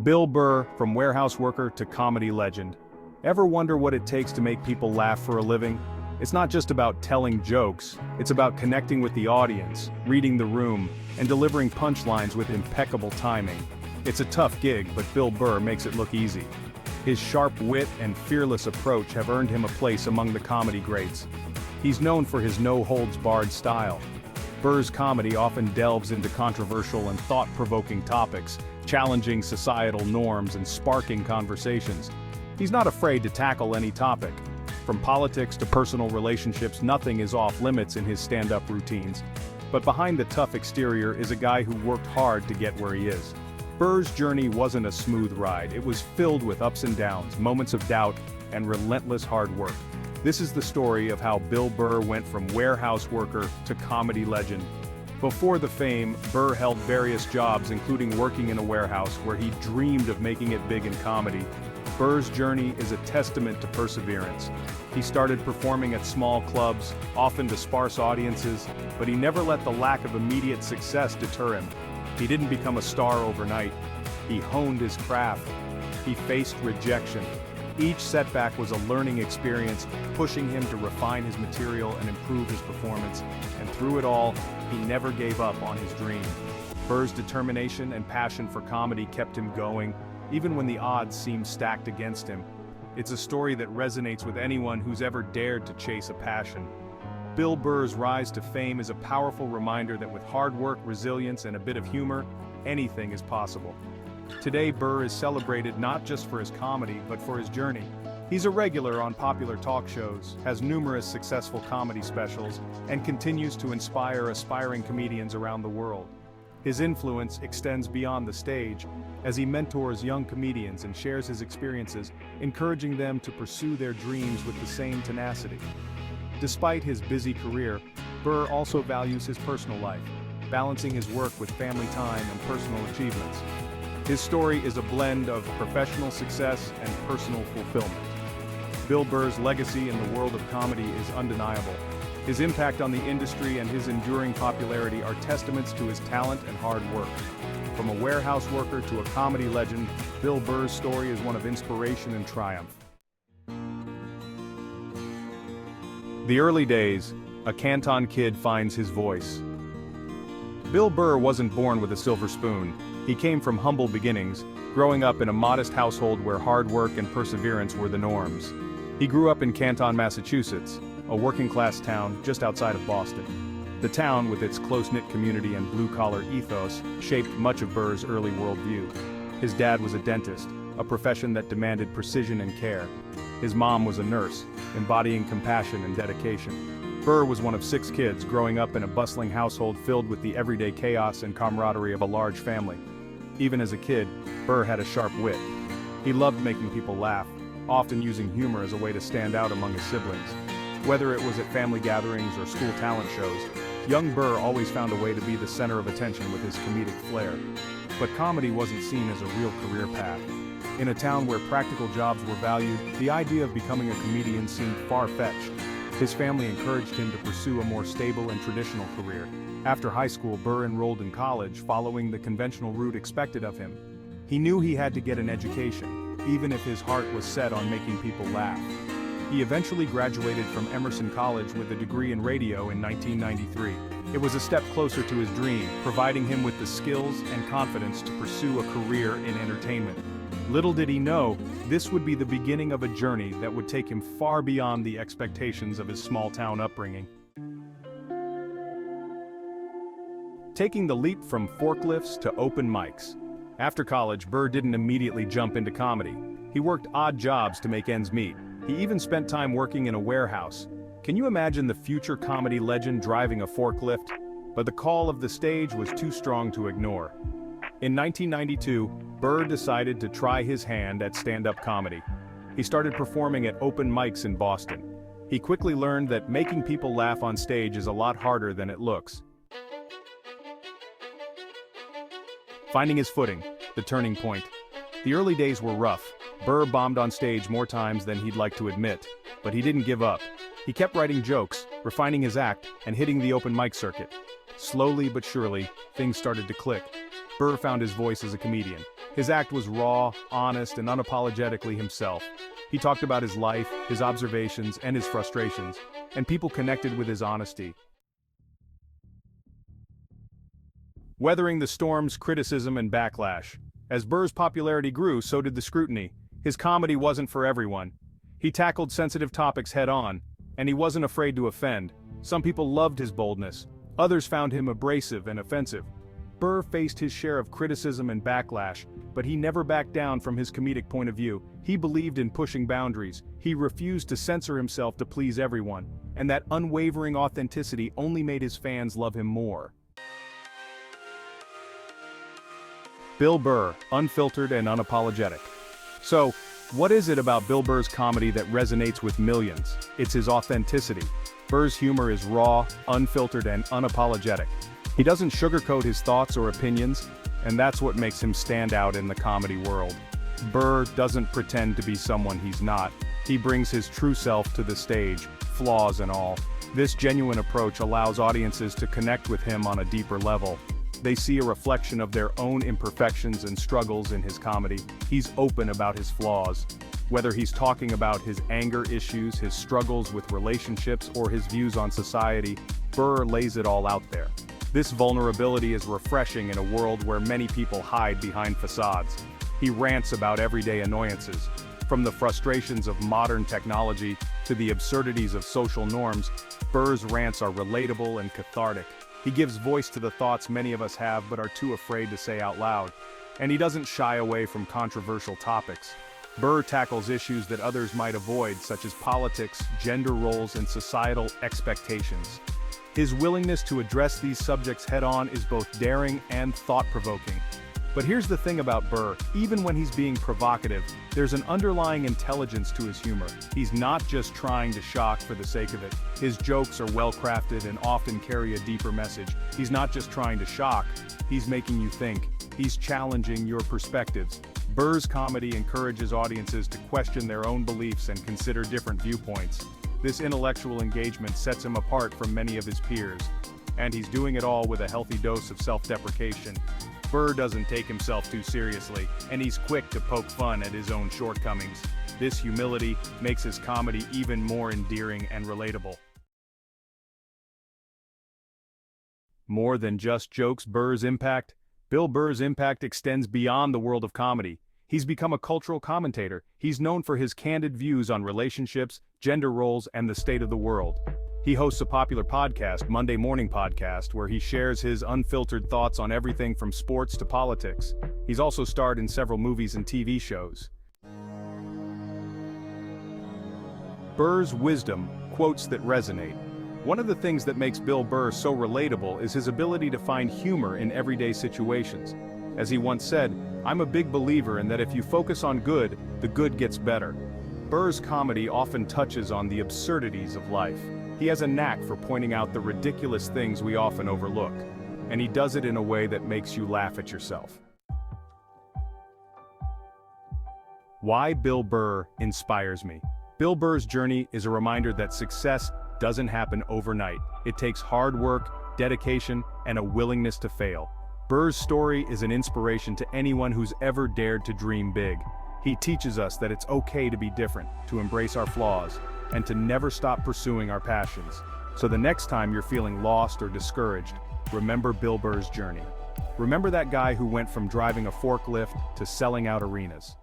Bill Burr, from warehouse worker to comedy legend. Ever wonder what it takes to make people laugh for a living? It's not just about telling jokes, it's about connecting with the audience, reading the room, and delivering punchlines with impeccable timing. It's a tough gig, but Bill Burr makes it look easy. His sharp wit and fearless approach have earned him a place among the comedy greats. He's known for his no-holds-barred style. Burr's comedy often delves into controversial and thought-provoking topics, challenging societal norms and sparking conversations. He's not afraid to tackle any topic. From politics to personal relationships, nothing is off-limits in his stand-up routines. But behind the tough exterior is a guy who worked hard to get where he is. Burr's journey wasn't a smooth ride. It was filled with ups and downs, moments of doubt, and relentless hard work. This is the story of how Bill Burr went from warehouse worker to comedy legend. Before the fame, Burr held various jobs, including working in a warehouse where he dreamed of making it big in comedy. Burr's journey is a testament to perseverance. He started performing at small clubs, often to sparse audiences, but he never let the lack of immediate success deter him. He didn't become a star overnight. He honed his craft. He faced rejection. Each setback was a learning experience, pushing him to refine his material and improve his performance. And through it all, he never gave up on his dream. Burr's determination and passion for comedy kept him going, even when the odds seemed stacked against him. It's a story that resonates with anyone who's ever dared to chase a passion. Bill Burr's rise to fame is a powerful reminder that with hard work, resilience, and a bit of humor, anything is possible. Today, Burr is celebrated not just for his comedy, but for his journey. He's a regular on popular talk shows, has numerous successful comedy specials, and continues to inspire aspiring comedians around the world. His influence extends beyond the stage, as he mentors young comedians and shares his experiences, encouraging them to pursue their dreams with the same tenacity. Despite his busy career, Burr also values his personal life, balancing his work with family time and personal achievements. His story is a blend of professional success and personal fulfillment. Bill Burr's legacy in the world of comedy is undeniable. His impact on the industry and his enduring popularity are testaments to his talent and hard work. From a warehouse worker to a comedy legend, Bill Burr's story is one of inspiration and triumph. The early days, a Canton kid finds his voice. Bill Burr wasn't born with a silver spoon. He came from humble beginnings, growing up in a modest household where hard work and perseverance were the norms. He grew up in Canton, Massachusetts, a working-class town just outside of Boston. The town, with its close-knit community and blue-collar ethos, shaped much of Burr's early worldview. His dad was a dentist, a profession that demanded precision and care. His mom was a nurse, embodying compassion and dedication. Burr was one of 6 kids growing up in a bustling household filled with the everyday chaos and camaraderie of a large family. Even as a kid, Burr had a sharp wit. He loved making people laugh, often using humor as a way to stand out among his siblings. Whether it was at family gatherings or school talent shows, young Burr always found a way to be the center of attention with his comedic flair. But comedy wasn't seen as a real career path. In a town where practical jobs were valued, the idea of becoming a comedian seemed far-fetched. His family encouraged him to pursue a more stable and traditional career. After high school, Burr enrolled in college, following the conventional route expected of him. He knew he had to get an education, even if his heart was set on making people laugh. He eventually graduated from Emerson College with a degree in radio in 1993. It was a step closer to his dream, providing him with the skills and confidence to pursue a career in entertainment. Little did he know, this would be the beginning of a journey that would take him far beyond the expectations of his small-town upbringing. Taking the leap from forklifts to open mics. After college, Burr didn't immediately jump into comedy. He worked odd jobs to make ends meet. He even spent time working in a warehouse. Can you imagine the future comedy legend driving a forklift? But the call of the stage was too strong to ignore. In 1992, Burr decided to try his hand at stand-up comedy. He started performing at open mics in Boston. He quickly learned that making people laugh on stage is a lot harder than it looks. Finding his footing, the turning point. The early days were rough. Burr bombed on stage more times than he'd like to admit, but he didn't give up. He kept writing jokes, refining his act, and hitting the open mic circuit. Slowly but surely, things started to click. Burr found his voice as a comedian. His act was raw, honest, and unapologetically himself. He talked about his life, his observations, and his frustrations, and people connected with his honesty. Weathering the storms, criticism, and backlash. As Burr's popularity grew, so did the scrutiny. His comedy wasn't for everyone. He tackled sensitive topics head-on, and he wasn't afraid to offend. Some people loved his boldness. Others found him abrasive and offensive. Burr faced his share of criticism and backlash, but he never backed down from his comedic point of view. He believed in pushing boundaries. He refused to censor himself to please everyone, and that unwavering authenticity only made his fans love him more. Bill Burr, unfiltered and unapologetic. So, what is it about Bill Burr's comedy that resonates with millions? It's his authenticity. Burr's humor is raw, unfiltered, and unapologetic. He doesn't sugarcoat his thoughts or opinions, and that's what makes him stand out in the comedy world. Burr doesn't pretend to be someone he's not. He brings his true self to the stage, flaws and all. This genuine approach allows audiences to connect with him on a deeper level. They see a reflection of their own imperfections and struggles in his comedy. He's open about his flaws. Whether he's talking about his anger issues, his struggles with relationships, or his views on society, Burr lays it all out there. This vulnerability is refreshing in a world where many people hide behind facades. He rants about everyday annoyances. From the frustrations of modern technology to the absurdities of social norms, Burr's rants are relatable and cathartic. He gives voice to the thoughts many of us have but are too afraid to say out loud. And he doesn't shy away from controversial topics. Burr tackles issues that others might avoid, such as politics, gender roles, and societal expectations. His willingness to address these subjects head-on is both daring and thought-provoking. But here's the thing about Burr: even when he's being provocative, there's an underlying intelligence to his humor. He's not just trying to shock for the sake of it. His jokes are well-crafted and often carry a deeper message. He's not just trying to shock, he's making you think. He's challenging your perspectives. Burr's comedy encourages audiences to question their own beliefs and consider different viewpoints. This intellectual engagement sets him apart from many of his peers. And he's doing it all with a healthy dose of self-deprecation. Burr doesn't take himself too seriously, and he's quick to poke fun at his own shortcomings. This humility makes his comedy even more endearing and relatable. More than just jokes, Bill Burr's impact extends beyond the world of comedy. He's become a cultural commentator. He's known for his candid views on relationships, gender roles, and the state of the world. He hosts a popular podcast, Monday Morning Podcast, where he shares his unfiltered thoughts on everything from sports to politics. He's also starred in several movies and TV shows. Burr's wisdom, quotes that resonate. One of the things that makes Bill Burr so relatable is his ability to find humor in everyday situations. As he once said, "I'm a big believer in that if you focus on good, the good gets better." Burr's comedy often touches on the absurdities of life. He has a knack for pointing out the ridiculous things we often overlook, and he does it in a way that makes you laugh at yourself. Why Bill Burr inspires me. Bill Burr's journey is a reminder that success doesn't happen overnight. It takes hard work, dedication, and a willingness to fail. Burr's story is an inspiration to anyone who's ever dared to dream big. He teaches us that it's okay to be different, to embrace our flaws, and to never stop pursuing our passions. So the next time you're feeling lost or discouraged, remember Bill Burr's journey. Remember that guy who went from driving a forklift to selling out arenas.